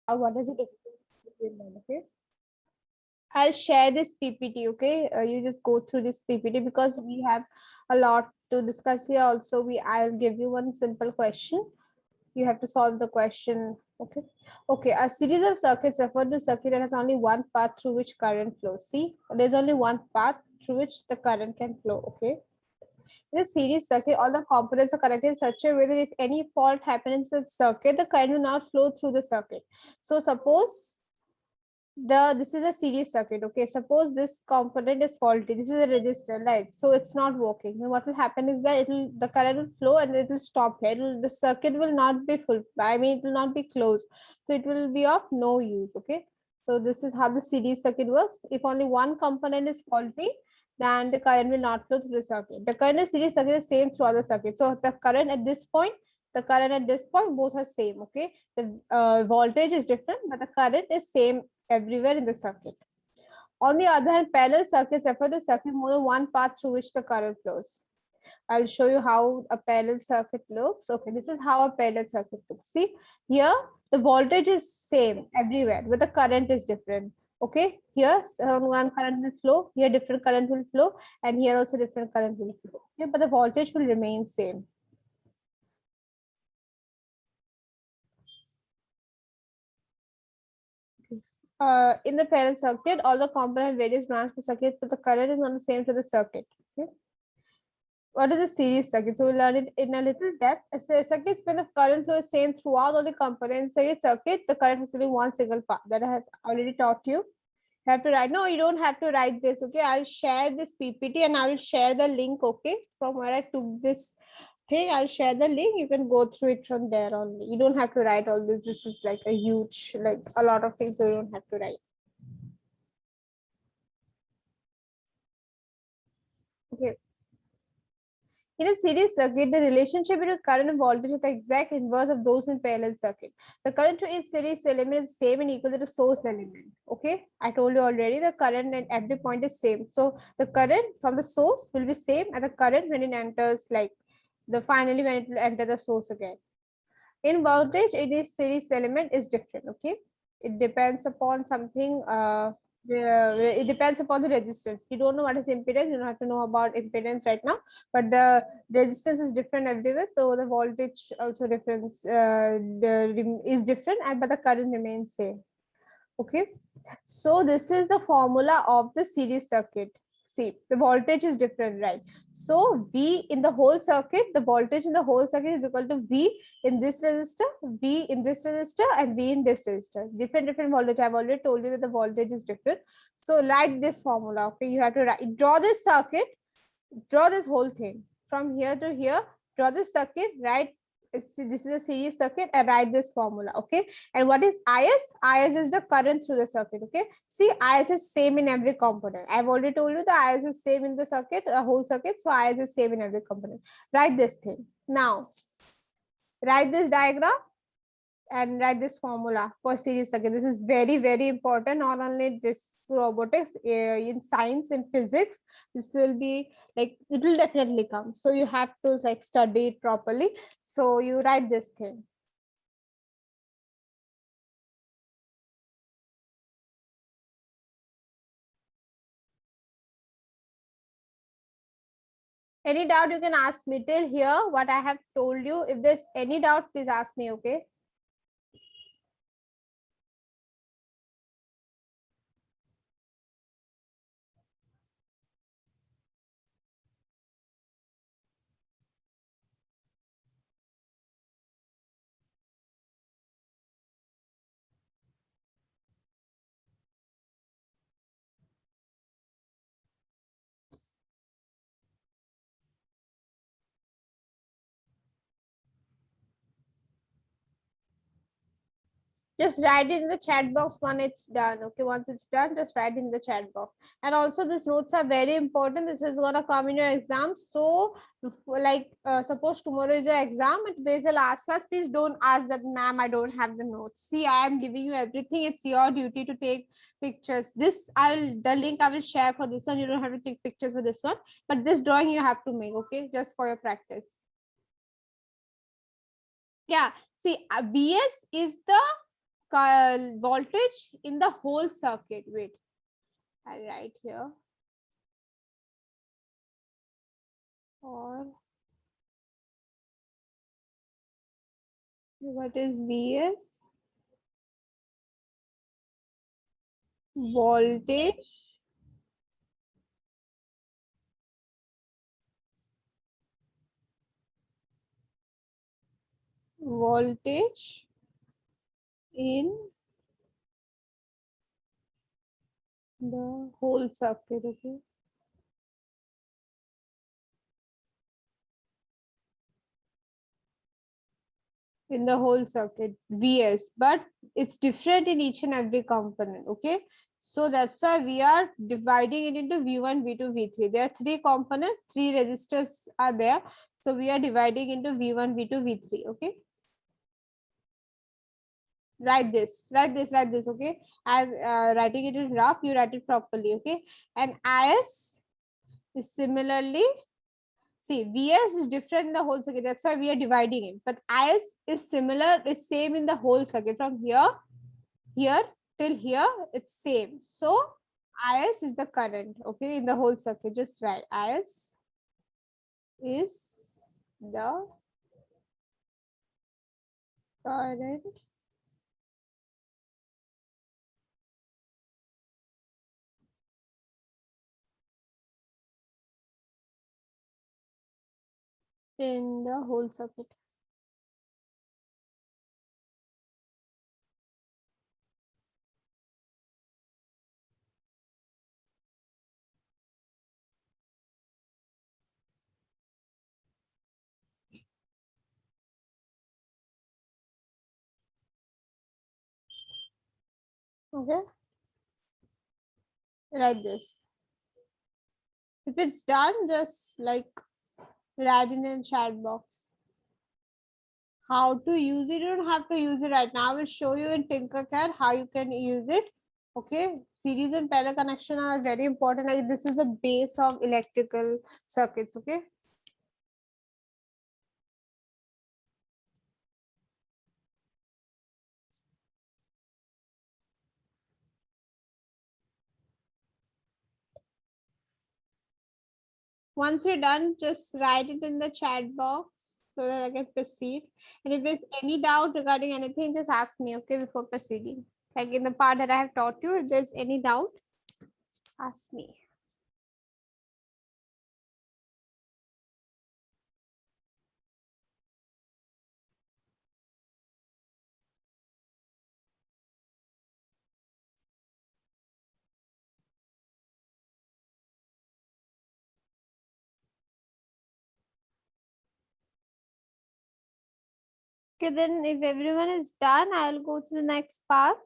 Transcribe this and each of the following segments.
What does it explain? Okay. I'll share this PPT, okay? You just go through this PPT because we have a lot to discuss here. Also, I'll give you one simple question. You have to solve the question, okay? Okay, a series of circuits refer to a circuit that has only one path through which current flows. See, there's only one path through which the current can flow, okay? In a series circuit, all the components are connected in such a way that if any fault happens in the circuit, the current will not flow through the circuit. So suppose this is a series circuit, okay? Suppose this component is faulty, this is a resistor, right? So it's not working. And what will happen is that the current will flow and it will stop here. The circuit will not be full, I mean it will not be closed, so it will be of no use, okay? So this is how the series circuit works. If only one component is faulty, then the current will not flow through the circuit. The current in series circuit is same throughout the circuit. So the current at this point, the current at this point, both are same, okay? The voltage is different, but the current is same everywhere in the circuit. On the other hand, parallel circuits refer to circuit more than one path through which the current flows. I'll show you how a parallel circuit looks. Okay, this is how a parallel circuit looks. See, here the voltage is same everywhere, but the current is different. Okay, here one current will flow, here different current will flow, and here also different current will flow. Okay, but the voltage will remain same. In the parallel circuit, all the component various branches of the circuit, but the current is not the same to the circuit. Okay. What is a series circuit? So we'll learn it in a little depth. A circuit when the current flow is same throughout all the components. Say circuit, the current is only one single path that I have already taught you. You have to write. No, you don't have to write this. Okay, I'll share this PPT and I will share the link. Okay, from where I took this thing, I'll share the link. You can go through it from there only. You don't have to write all this. This is like a huge, like a lot of things. So you don't have to write. Okay. In a series circuit, the relationship between current and voltage is the exact inverse of those in parallel circuit. The current to each series element is same and equal to the source element. Okay, I told you already the current at every point is same. So the current from the source will be same and the current when it enters, like the finally when it will enter the source again. In voltage, it is series element is different. Okay, it depends upon something. It depends upon the resistance. You don't know what is impedance. You don't have to know about impedance right now, but the resistance is different everywhere. So the voltage also difference is different, and but the current remains same. Okay, so this is the formula of the series circuit. See, the voltage is different, right? So V in the whole circuit, the voltage in the whole circuit is equal to V in this resistor, V in this resistor, and V in this resistor. Different voltage. I've already told you that the voltage is different. So write this formula. Okay, you have to write, draw this circuit, draw this whole thing from here to here. Draw this circuit, write this is a series circuit, and write this formula. Okay, and what is is is the current through the circuit. Okay, see, is is same in every component. I've already told you the is is same in the circuit, the whole circuit, so is is same in every component. Write this thing now, write this diagram and write this formula for series circuit. This is very important. Not only this robotics, in science and physics, this will be like, it will definitely come. So you have to like study it properly. So you write this thing. Any doubt you can ask me till here what I have told you. If there's any doubt, please ask me. Okay. Just write it in the chat box when it's done. Okay, once it's done, just write in the chat box. And also these notes are very important. This is gonna come in your exam. So like suppose tomorrow is your exam and there's a last class, please don't ask that, ma'am, I don't have the notes. See, I am giving you everything. It's your duty to take pictures. The link I will share for this one. You don't have to take pictures for this one, but this drawing you have to make, okay, just for your practice. Yeah, see, Vs is the voltage in the whole circuit. Wait, I'll write here. Or what is Vs? Voltage voltage in the whole circuit. Okay. In the whole circuit, Vs, but it's different in each and every component. Okay. So that's why we are dividing it into V1, V2, V3. There are three components, three resistors are there. So we are dividing into V1, V2, V3. Okay. Write this, okay. I'm writing it in rough, you write it properly. Okay. And Is is similarly, see, Vs is different in the whole circuit, that's why we are dividing it, but Is similar, is same in the whole circuit. From here till here, it's same. So Is is the current, okay, in the whole circuit. Just write Is the current in the whole circuit. Okay, write this. If it's done, just like write in a chat box. How to use it, you don't have to use it right now. I will show you in Tinkercad how you can use it. Okay, series and parallel connection are very important. Like this is the base of electrical circuits. Okay. Once you're done, just write it in the chat box so that I can proceed. And if there's any doubt regarding anything, just ask me, okay, before proceeding. Like in the part that I have taught you, if there's any doubt, ask me. Okay, then if everyone is done, I'll go to the next part.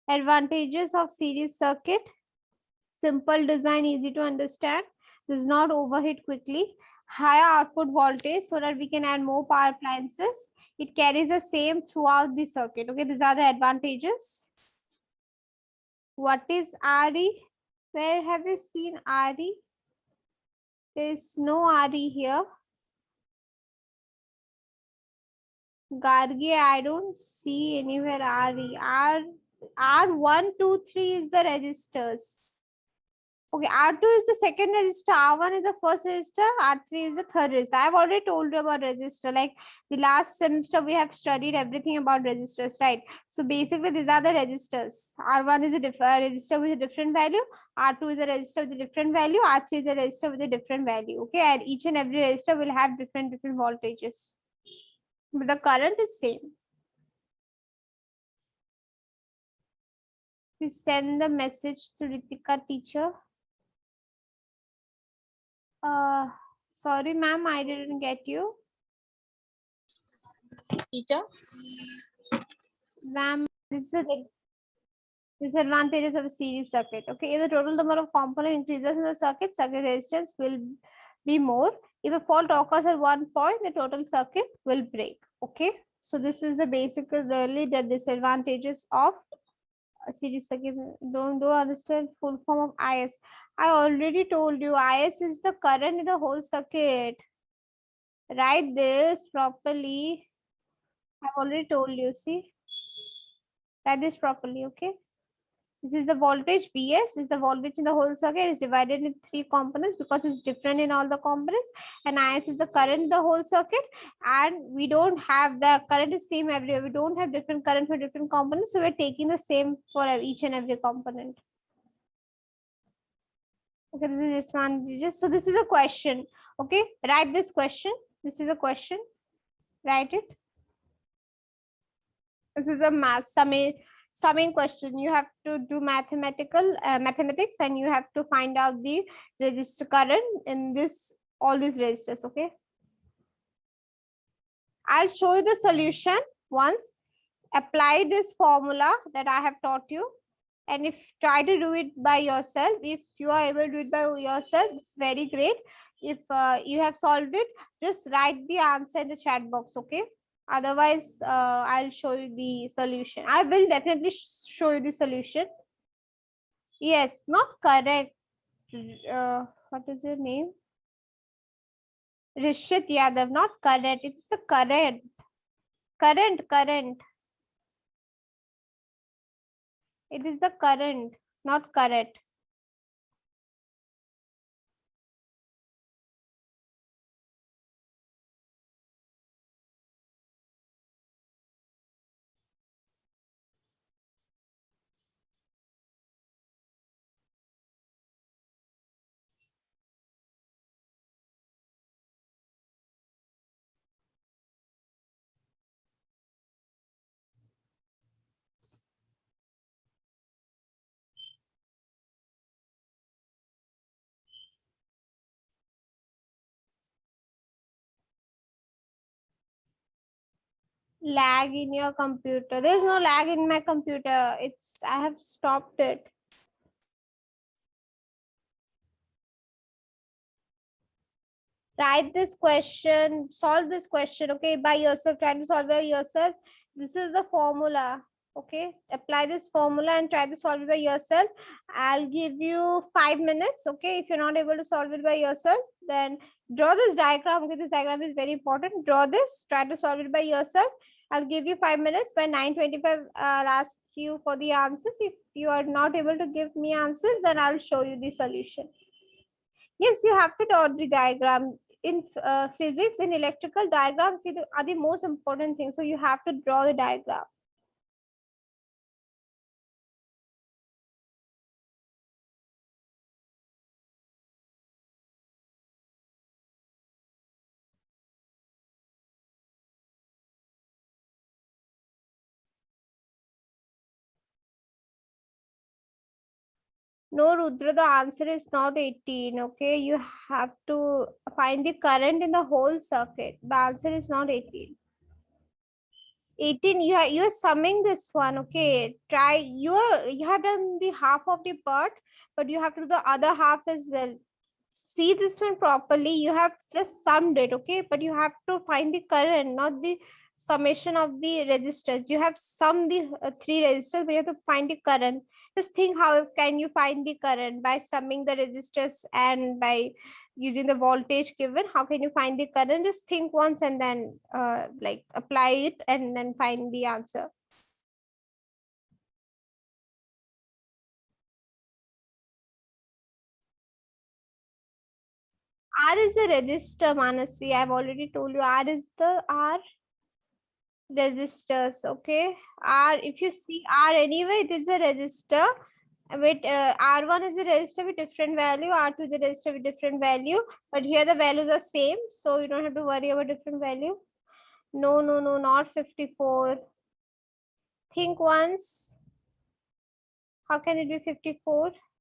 Advantages of series circuit. Simple design, easy to understand, does not overheat quickly, higher output voltage so that we can add more power appliances. It carries the same throughout the circuit. Okay, these are the advantages. What is RE? Where have you seen RE? There is no RE here. Gargi, I don't see anywhere RE. R1, 2, 3 is the registers. Okay, R2 is the second register, R1 is the first register, R3 is the third register. I've already told you about register. Like the last semester, we have studied everything about registers, right? So basically, these are the registers. R1 is a register with a different value, R2 is a register with a different value, R3 is a register with a different value. Okay, and each and every register will have different voltages. But the current is same. Please send the message to Ritika teacher. Sorry, ma'am, I didn't get you. Teacher, Ma'am, this is the disadvantages of a series circuit. Okay, if the total number of components increases in the circuit, circuit resistance will be more. If a fault occurs at one point, the total circuit will break. Okay, so this is the basic, really the disadvantages of a series circuit. Don't understand full form of IS. I already told you IS is the current in the whole circuit. Write this properly. I've already told you, see. Write this properly, okay? This is the voltage Vs, is the voltage in the whole circuit. It's divided into three components because it's different in all the components. And Is is the current in the whole circuit. And we don't have the current is same everywhere. We don't have different current for different components. So we're taking the same for each and every component. Okay, this is this one. So this is a question. Okay, write this question. This is a question. Write it. This is a summing question. You have to do mathematics, and you have to find out the resistor current in this all these resistors. Okay, I'll show you the solution once. Apply this formula that I have taught you, and if try to do it by yourself. If you are able to do it by yourself, it's very great. If you have solved it, just write the answer in the chat box. Okay, otherwise I'll show you the solution. I will definitely show you the solution. Yes, not correct. What is your name? Rishit Yadav, not correct. It's the current. Current. It is the current, not correct. Lag in your computer. There's no lag in my computer. I have stopped it. Write this question, solve this question, okay, by yourself. Try to solve it by yourself. This is the formula. Okay, apply this formula and try to solve it by yourself. I'll give you 5 minutes. Okay, if you're not able to solve it by yourself, then draw this diagram. Okay, this diagram is very important. Draw this, try to solve it by yourself. I'll give you 5 minutes. By 9:25, I'll ask you for the answers. If you are not able to give me answers, then I'll show you the solution. Yes, you have to draw the diagram. In physics, in electrical, diagrams are the most important thing. So you have to draw the diagram. No, Rudra, the answer is not 18. Okay, you have to find the current in the whole circuit. The answer is not 18. 18, you're summing this one. Okay, try. You have done the half of the part, but you have to do the other half as well. See this one properly. You have just summed it. Okay, but you have to find the current, not the summation of the resistors. You have summed the three resistors, but you have to find the current. Just think, how can you find the current? By summing the resistors and by using the voltage given. How can you find the current? Just think once and then like apply it and then find the answer. R is the resistor, Manasvi. I've already told you R is the resistors. Okay, R, if you see R anyway, it is a resistor with R1 is a resistor with different value, R2 is a resistor with different value, but here the values are same, so you don't have to worry about different value. No, not 54. Think once. How can it be 54?